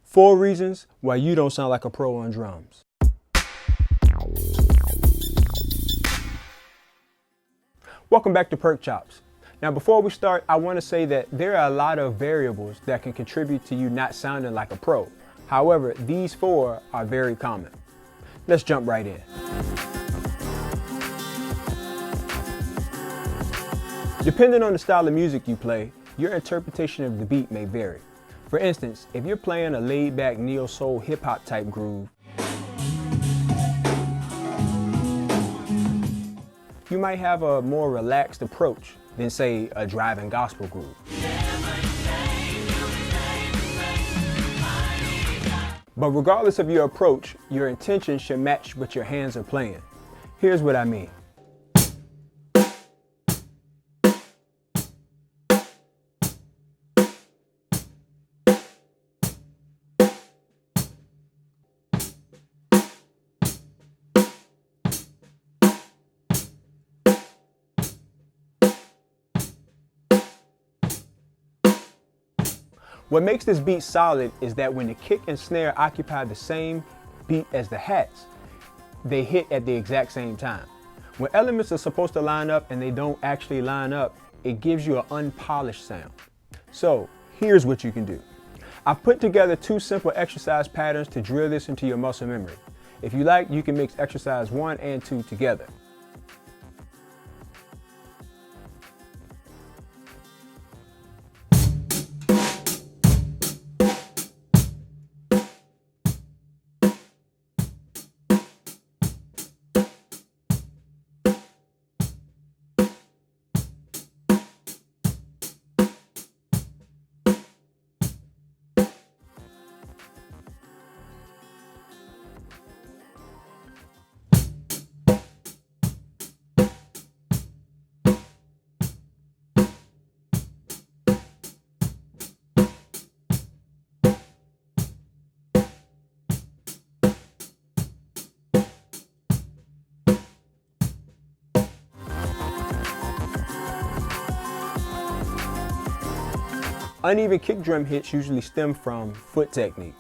4 reasons why you don't sound like a pro on drums. Welcome back to Perk Choppz. Now before we start, I want to say that there are a lot of variables that can contribute to you not sounding like a pro. However, these 4 are very common. Let's jump right in. Depending on the style of music you play, your interpretation of the beat may vary. For instance, if you're playing a laid-back neo-soul hip-hop type groove, you might have a more relaxed approach than, say, a driving gospel groove. But regardless of your approach, your intention should match what your hands are playing. Here's what I mean. What makes this beat solid is that when the kick and snare occupy the same beat as the hats, they hit at the exact same time. When elements are supposed to line up and they don't actually line up, it gives you an unpolished sound. So here's what you can do. I've put together 2 simple exercise patterns to drill this into your muscle memory. If you like, you can mix exercise 1 and 2 together. Uneven kick drum hits usually stem from foot technique.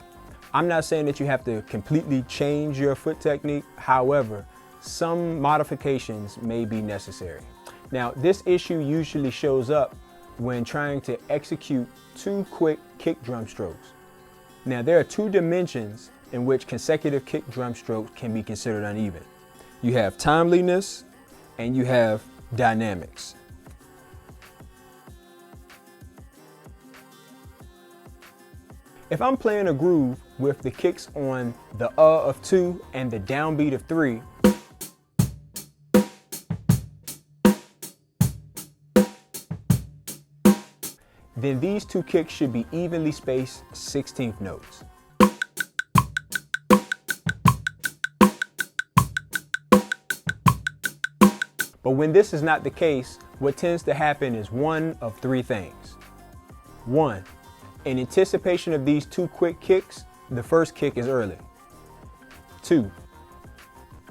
I'm not saying that you have to completely change your foot technique. However, some modifications may be necessary. Now, this issue usually shows up when trying to execute 2 quick kick drum strokes. Now, there are 2 dimensions in which consecutive kick drum strokes can be considered uneven. You have timeliness and you have dynamics. If I'm playing a groove with the kicks on the of 2 and the downbeat of 3, then these 2 kicks should be evenly spaced 16th notes. But when this is not the case, what tends to happen is one of 3 things. 1. In anticipation of these 2 quick kicks, the first kick is early. 2.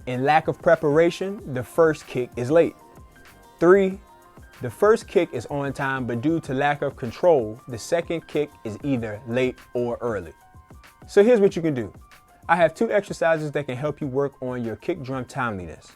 In lack of preparation, the first kick is late. 3. The first kick is on time, but due to lack of control, the second kick is either late or early. So here's what you can do. I have 2 exercises that can help you work on your kick drum timeliness.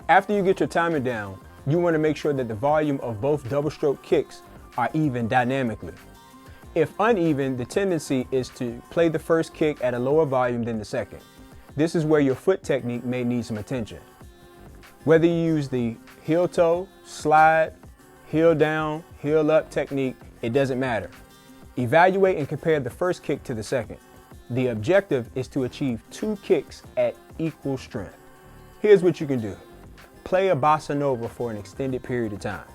After you get your timing down, you want to make sure that the volume of both double stroke kicks are even dynamically. If uneven, the tendency is to play the first kick at a lower volume than the second. This is where your foot technique may need some attention. Whether you use the heel toe, slide, heel down, heel up technique, it doesn't matter. Evaluate and compare the first kick to the second. The objective is to achieve 2 kicks at equal strength. Here's what you can do. Play a bossa nova for an extended period of time.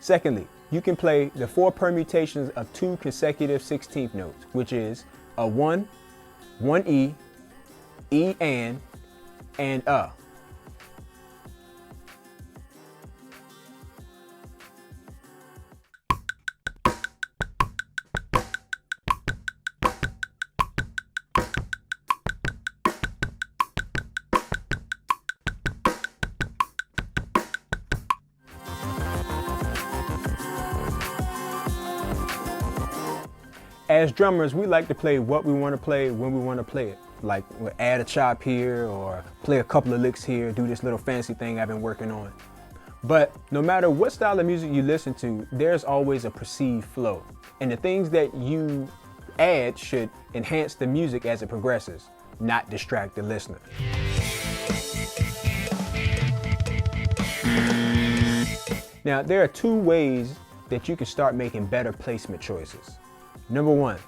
Secondly, you can play the 4 permutations of 2 consecutive 16th notes, which is a 1, 1 E and a. As drummers, we like to play what we want to play when we want to play it. Like we'll add a chop here or play a couple of licks here, do this little fancy thing I've been working on. But no matter what style of music you listen to, there's always a perceived flow. And the things that you add should enhance the music as it progresses, not distract the listener. Now, there are 2 ways that you can start making better placement choices. Number 1,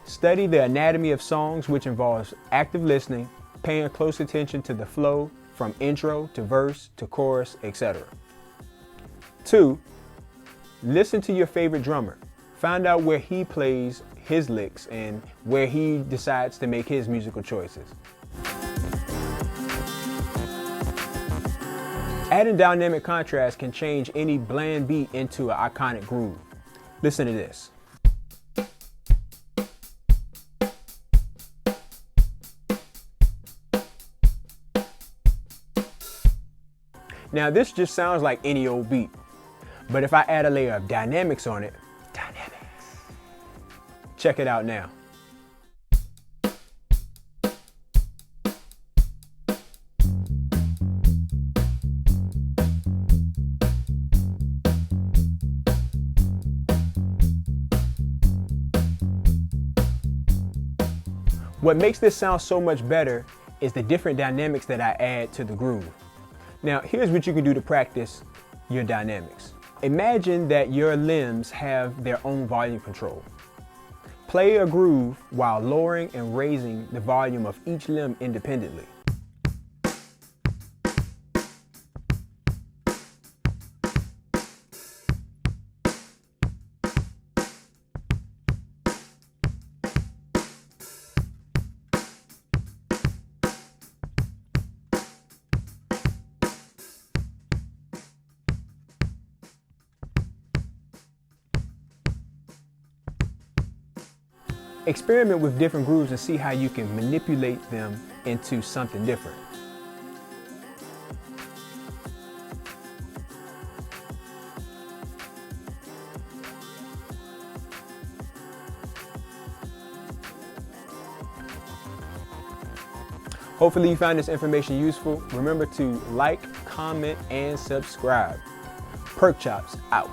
study the anatomy of songs, which involves active listening, paying close attention to the flow from intro to verse to chorus, etc. 2, listen to your favorite drummer. Find out where he plays his licks and where he decides to make his musical choices. Adding dynamic contrast can change any bland beat into an iconic groove. Listen to this. Now this just sounds like any old beat, but if I add a layer of dynamics on it, check it out now. What makes this sound so much better is the different dynamics that I add to the groove. Now, here's what you can do to practice your dynamics. Imagine that your limbs have their own volume control. Play a groove while lowering and raising the volume of each limb independently. Experiment with different grooves and see how you can manipulate them into something different. Hopefully you found this information useful. Remember to like, comment, and subscribe. Perk Choppz out.